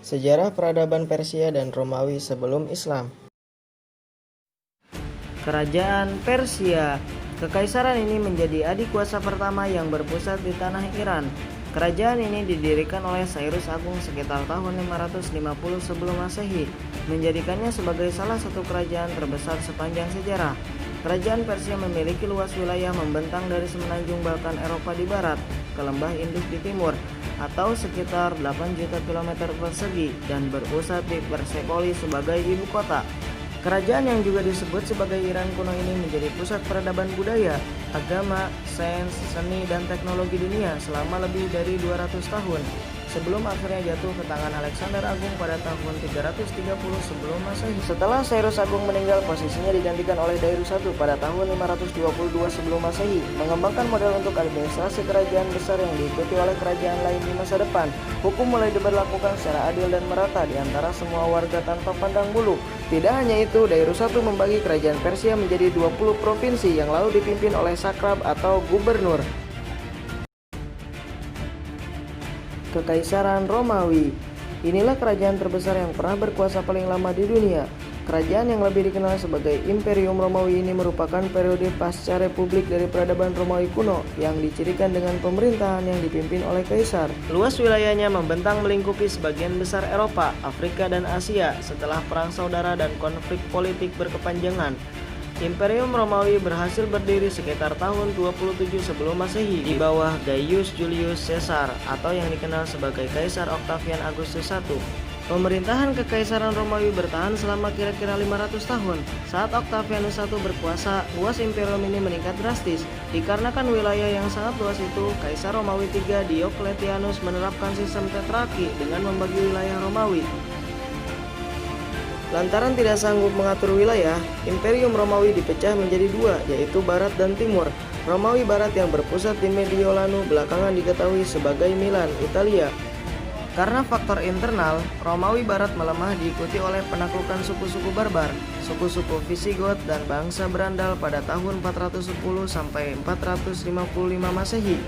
Sejarah peradaban Persia dan Romawi sebelum Islam. Kerajaan Persia. Kekaisaran ini menjadi adik kuasa pertama yang berpusat di tanah Iran. Kerajaan ini didirikan oleh Cyrus Agung sekitar tahun 550 sebelum Masehi, menjadikannya sebagai salah satu kerajaan terbesar sepanjang sejarah. Kerajaan Persia memiliki luas wilayah membentang dari semenanjung Balkan Eropa di barat ke lembah Indus di timur, atau sekitar 8 juta kilometer persegi, dan berpusat di Persepolis sebagai ibu kota. Kerajaan yang juga disebut sebagai Iran kuno ini menjadi pusat peradaban budaya, agama, sains, seni, dan teknologi dunia selama lebih dari 200 tahun, sebelum akhirnya jatuh ke tangan Alexander Agung pada tahun 330 sebelum Masehi. Setelah Cyrus Agung meninggal, posisinya digantikan oleh Darius I pada tahun 522 sebelum Masehi, mengembangkan model untuk administrasi kerajaan besar yang diikuti oleh kerajaan lain di masa depan. Hukum mulai diberlakukan secara adil dan merata di antara semua warga tanpa pandang bulu. Tidak hanya itu, Darius I membagi kerajaan Persia menjadi 20 provinsi yang lalu dipimpin oleh satrap atau gubernur. Kekaisaran Romawi. Inilah kerajaan terbesar yang pernah berkuasa paling lama di dunia. Kerajaan yang lebih dikenal sebagai Imperium Romawi ini merupakan periode pasca Republik dari peradaban Romawi kuno yang dicirikan dengan pemerintahan yang dipimpin oleh kaisar. Luas wilayahnya membentang melingkupi sebagian besar Eropa, Afrika, dan Asia setelah perang saudara dan konflik politik berkepanjangan. Imperium Romawi berhasil berdiri sekitar tahun 27 sebelum Masehi di bawah Gaius Julius Caesar atau yang dikenal sebagai Kaisar Octavian Augustus I. Pemerintahan Kekaisaran Romawi bertahan selama kira-kira 500 tahun. Saat Octavianus I berkuasa, luas imperium ini meningkat drastis. Dikarenakan wilayah yang sangat luas itu, Kaisar Romawi III Diocletianus menerapkan sistem tetrarki dengan membagi wilayah Romawi. Lantaran tidak sanggup mengatur wilayah, Imperium Romawi dipecah menjadi dua, yaitu Barat dan Timur. Romawi Barat yang berpusat di Mediolano belakangan diketahui sebagai Milan, Italia. Karena faktor internal, Romawi Barat melemah diikuti oleh penaklukan suku-suku barbar, suku-suku Visigoth dan bangsa berandal pada tahun 410 sampai 455 Masehi.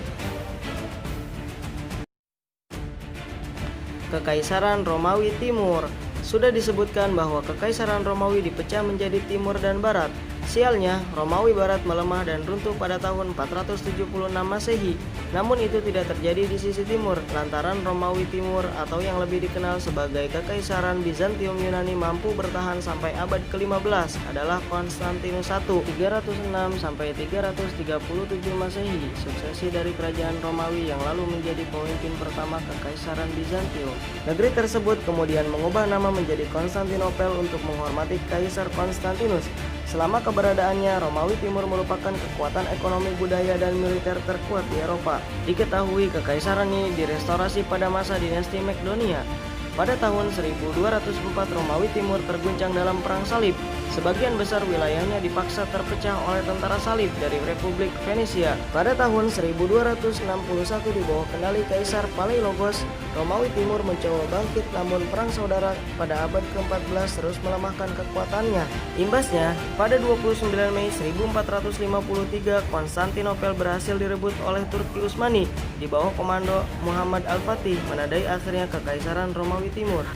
Kekaisaran Romawi Timur. Sudah disebutkan bahwa Kekaisaran Romawi dipecah menjadi Timur dan Barat. Sialnya, Romawi Barat melemah dan runtuh pada tahun 476 Masehi. Namun itu tidak terjadi di sisi timur, lantaran Romawi Timur atau yang lebih dikenal sebagai Kekaisaran Bizantium Yunani mampu bertahan sampai abad ke-15 adalah Konstantinus I 306 sampai 337 Masehi, suksesi dari kerajaan Romawi yang lalu menjadi pemimpin pertama Kekaisaran Bizantium. Negeri tersebut kemudian mengubah nama menjadi Konstantinopel untuk menghormati Kaisar Konstantinus. Selama keberadaannya, Romawi Timur merupakan kekuatan ekonomi, budaya, dan militer terkuat di Eropa. Diketahui kekaisaran ini direstorasi pada masa dinasti Makedonia. Pada tahun 1204, Romawi Timur terguncang dalam Perang Salib. Sebagian besar wilayahnya dipaksa terpecah oleh tentara salib dari Republik Venesia. Pada tahun 1261 di bawah kendali Kaisar Palaiologos, Romawi Timur mencoba bangkit, namun perang saudara pada abad ke-14 terus melemahkan kekuatannya. Imbasnya, pada 29 Mei 1453, Konstantinopel berhasil direbut oleh Turki Utsmani di bawah komando Muhammad Al-Fatih, menandai akhirnya Kekaisaran Romawi Timur.